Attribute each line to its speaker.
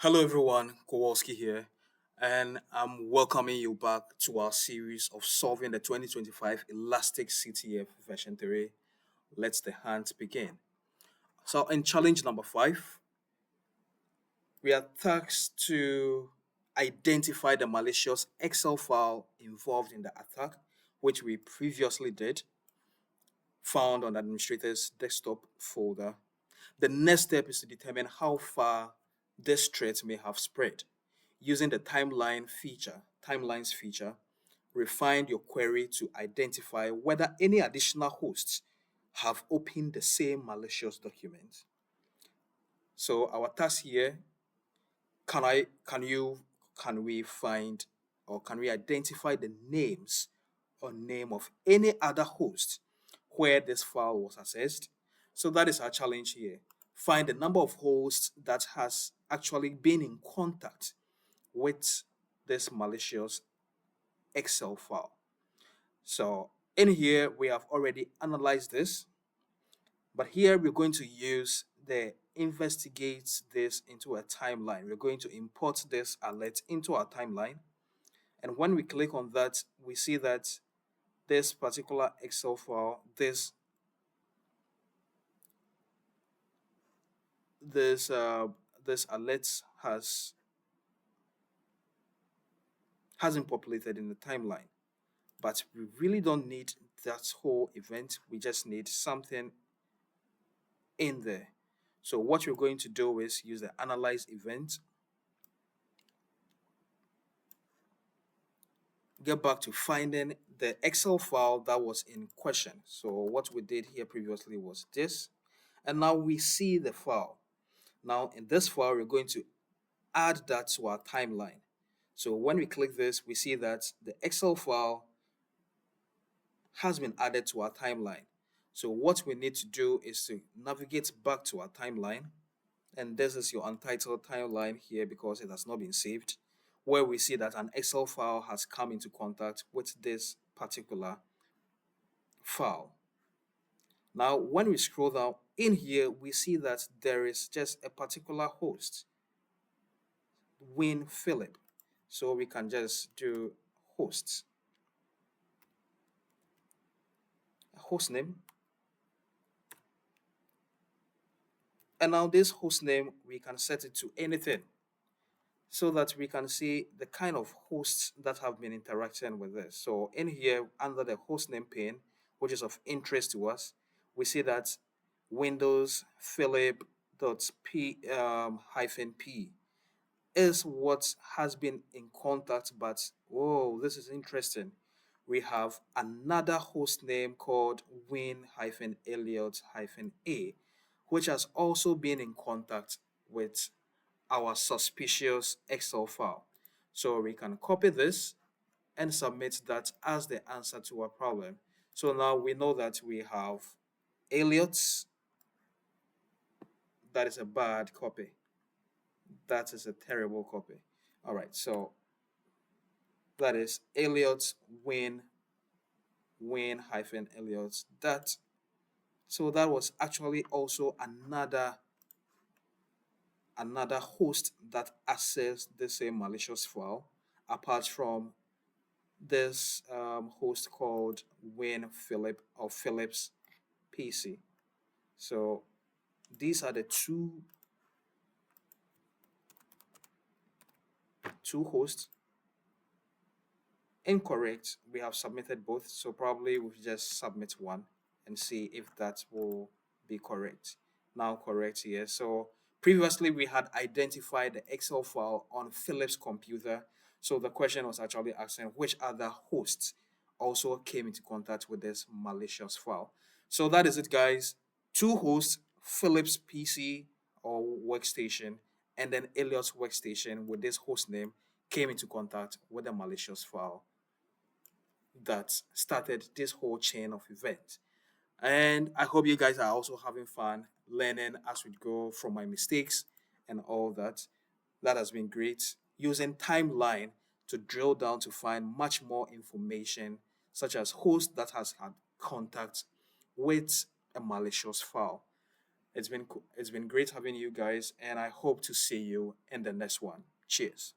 Speaker 1: Hello everyone, Kowalski here, and I'm welcoming you back to our series of solving the 2025 Elastic CTF version 3. Let's the hunt begin. So in challenge number 5, we are tasked to identify the malicious Excel file involved in the attack, which we previously did, found on the administrator's desktop folder. The next step is to determine how far this threat may have spread. Using the timelines feature, refine your query to identify whether any additional hosts have opened the same malicious document. So our task here, can I can you can we find or can we identify the names or name of any other host where this file was accessed? So that is our challenge here. Find the number of hosts that has actually been in contact with this malicious Excel file. So in here, we have already analyzed this, but here we're going to use the investigate this into a timeline. We're going to import this alert into our timeline. And when we click on that, we see that this particular Excel file, this uh, this alert hasn't populated in the timeline. But we really don't need that whole event. We just need something in there. So what you're going to do is use the analyze event, get back to finding the Excel file that was in question. So what we did here previously was this, and now we see the file. Now in this file, we're going to add that to our timeline. So when we click this, we see that the Excel file has been added to our timeline. So what we need to do is to navigate back to our timeline, and this is your untitled timeline here because it has not been saved, where we see that an Excel file has come into contact with this particular file. Now, when we scroll down in here, we see that there is just a particular host, Win Philip. So we can just do hosts, host name. And now this host name, we can set it to anything so that we can see the kind of hosts that have been interacting with this. So in here, under the hostname pane, which is of interest to us, we see that Windows Philip .p hyphen p is what has been in contact. But whoa, this is interesting. We have another host name called Win hyphen Elliot hyphen a, which has also been in contact with our suspicious Excel file. So we can copy this and submit that as the answer to our problem. So now we know that we have Elliot's. That is a bad copy. That is a terrible copy. All right, so that is Elliot's win hyphen Elliot's that. So that was actually also another host that accessed the same malicious file, apart from this host called Win Philip or Philip's PC. So these are the two hosts. Incorrect. We have submitted both, so probably we'll just submit one and see if that will be correct. Now correct here. So previously we had identified the Excel file on Philip's computer. So the question was actually asking which other hosts also came into contact with this malicious file. So that is it, guys. Two hosts, Philip's PC or workstation, and then Elliot's workstation with this host name came into contact with a malicious file that started this whole chain of events. And I hope you guys are also having fun learning as we go from my mistakes and all that. That has been great. Using timeline to drill down to find much more information, such as host that has had contact with a malicious file. It's been great having you guys, and I hope to see you in the next one. Cheers.